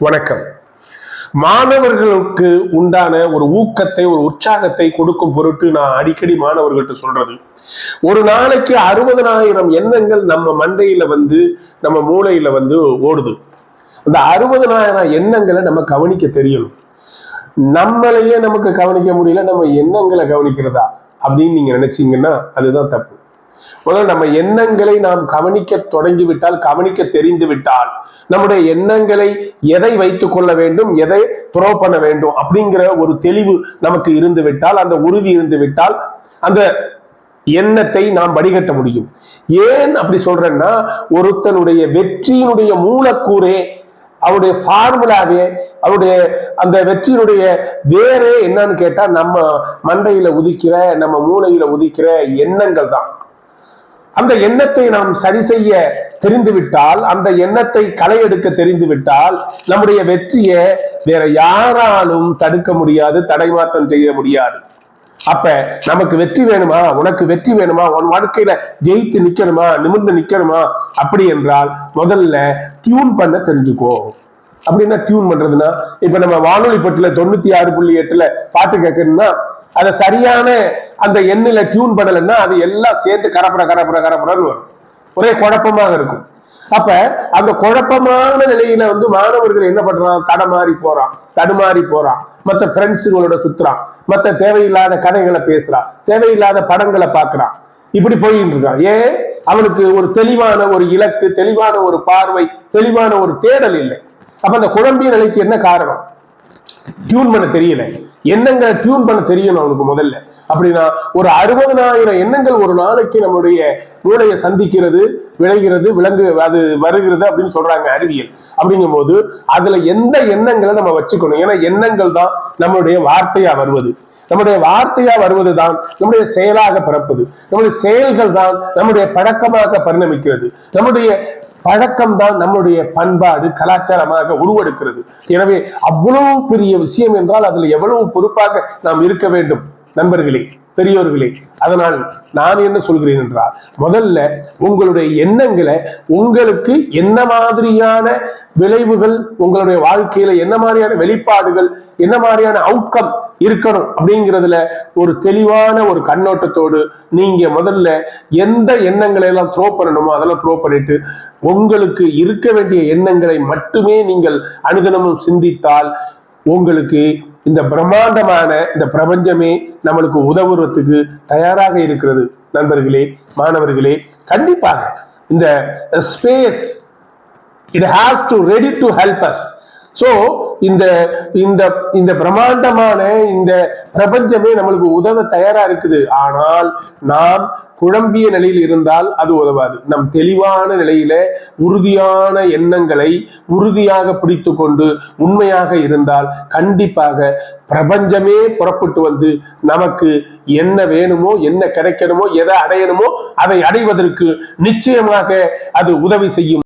வணக்கம். மாணவர்களுக்கு உண்டான ஒரு ஊக்கத்தை, ஒரு உற்சாகத்தை கொடுக்கும் பொருட்டு நான் அடிக்கடி மாணவர்கள்ட்ட சொல்றது, ஒரு நாளைக்கு 60,000 எண்ணங்கள் நம்ம மண்டையில நம்ம மூளையில ஓடுது. அந்த 60,000 எண்ணங்களை நம்ம கவனிக்க தெரியணும். நம்மளையே நமக்கு கவனிக்க முடியல, நம்ம எண்ணங்களை கவனிக்கிறதா அப்படின்னு நீங்க நினைச்சீங்கன்னா அதுதான் தப்பு. முதல்ல நம்ம எண்ணங்களை நாம் கவனிக்க தொடங்கிவிட்டால், கவனிக்க தெரிந்து விட்டால், நம்முடைய எண்ணங்களை எதை வைத்துக் கொள்ள வேண்டும், எதை துரோ பண்ண வேண்டும் அப்படிங்கிற ஒரு தெளிவு நமக்கு இருந்து விட்டால், அந்த உறுதி இருந்து விட்டால், அந்த எண்ணத்தை நாம் வடிகட்ட முடியும். ஏன் அப்படி சொல்றேன்னா, ஒருத்தனுடைய வெற்றியினுடைய மூலக்கூறே, அவருடைய ஃபார்முலாவே, அவருடைய அந்த வெற்றியினுடைய வேறே என்னன்னு கேட்டா, நம்ம மண்டையில உதிக்கிற, நம்ம மூளையில உதிக்கிற எண்ணங்கள் தான். அந்த எண்ணத்தை நாம் சரி செய்ய தெரிந்துவிட்டால், அந்த எண்ணத்தை களை எடுக்க தெரிந்துவிட்டால், நம்முடைய வெற்றியை வேற யாராலும் தடுக்க முடியாது, தடைமாற்றம் செய்ய முடியாது. அப்ப நமக்கு வெற்றி வேணுமா, உனக்கு வெற்றி வேணுமா, உன் வாழ்க்கையில ஜெயித்து நிக்கணுமா, நிமிர்ந்து நிக்கணுமா, அப்படி என்றால் முதல்ல டியூன் பண்ண தெரிஞ்சுக்கோ. அப்படின்னா டியூன் பண்றதுன்னா, இப்ப நம்ம வானொலி பட்டில 96.8 பாட்டு கேட்கணும்னா, அதை சரியான அந்த எண்ணில டியூன் பண்ணலைன்னா அது எல்லாம் சேர்ந்து கரப்புறன்னு வரும். ஒரே குழப்பமாக இருக்கும். அப்ப அந்த குழப்பமான நிலையில மாணவர்கள் என்ன பண்றான், தடுமாறி போறான், மற்ற ஃப்ரெண்ட்ஸுங்களோட சுத்துறான், மற்ற தேவையில்லாத கதைகளை பேசுறான், தேவையில்லாத படங்களை பார்க்கிறான், இப்படி போயிட்டு இருக்கான். ஏன்? அவனுக்கு ஒரு தெளிவான ஒரு இலக்கு, தெளிவான ஒரு பார்வை, தெளிவான ஒரு தேடல் இல்லை. அப்ப அந்த குழம்பிய நிலைக்கு என்ன காரணம்? டியூன் பண்ண தெரியல. எண்ணங்களை டியூன் பண்ண தெரியணும் அவனுக்கு முதல்ல. அப்படின்னா ஒரு 60,000 எண்ணங்கள் ஒரு நாளைக்கு நம்முடைய மூளையை சந்திக்கிறது, விளைகிறது, அது வருகிறது அப்படின்னு சொல்றாங்க அறிவியல். அப்படிங்கும் போது அதுல எந்த எண்ணங்களை நம்ம வச்சுக்கணும்? ஏன்னா எண்ணங்கள் தான் நம்மளுடைய வார்த்தையா வருவது, நம்முடைய வார்த்தையா வருவதுதான் நம்முடைய செயலாக பிறப்பது, நம்முடைய செயல்கள் தான் நம்முடைய பழக்கமாக பரிணமிக்கிறது, நம்முடைய பழக்கம் தான் நம்முடைய பண்பாடு, கலாச்சாரமாக உருவெடுக்கிறது. எனவே அவ்வளவு பெரிய விஷயம் என்றால் அதுல எவ்வளவு பொறுப்பாக நாம் இருக்க வேண்டும் நண்பர்களே, பெரியோர்களே. அதனால் நான் என்ன சொல்கிறேன் என்றால், முதல்ல உங்களுடைய எண்ணங்களை, உங்களுக்கு என்ன மாதிரியான விளைவுகள், உங்களுடைய வாழ்க்கையில என்ன மாதிரியான வெளிப்பாடுகள், என்ன மாதிரியான அவுட்கம் இருக்கணும் அப்படிங்கிறதுல ஒரு தெளிவான ஒரு கண்ணோட்டத்தோடு நீங்க முதல்ல எந்த எண்ணங்களை எல்லாம் த்ரோ பண்ணணுமோ அதெல்லாம் த்ரோ பண்ணிட்டு, உங்களுக்கு இருக்க வேண்டிய எண்ணங்களை மட்டுமே நீங்கள் அனுதினமும் சிந்தித்தால், உங்களுக்கு இந்த பிரம்மாண்டமான இந்த பிரபஞ்சமே நம்மளுக்கு உதவுறதுக்கு தயாராக இருக்கிறது. நண்பர்களே, மாணவர்களே, கண்டிப்பாக இந்த space it has to ready to help us. So இந்த இந்த இந்த பிரம்மாண்டமான இந்த பிரபஞ்சமே நம்மளுக்கு உதவ தயாரா இருக்குது. ஆனால் நாம் குழம்பிய நிலையில் இருந்தால் அது உதவாது. நம் தெளிவான நிலையில உறுதியான எண்ணங்களை உறுதியாக பிடித்து கொண்டு உண்மையாக இருந்தால் கண்டிப்பாக பிரபஞ்சமே புறப்பட்டு நமக்கு என்ன வேணுமோ, என்ன கிடைக்கணுமோ, எதை அடையணுமோ அதை அடைவதற்கு நிச்சயமாக அது உதவி செய்யும்.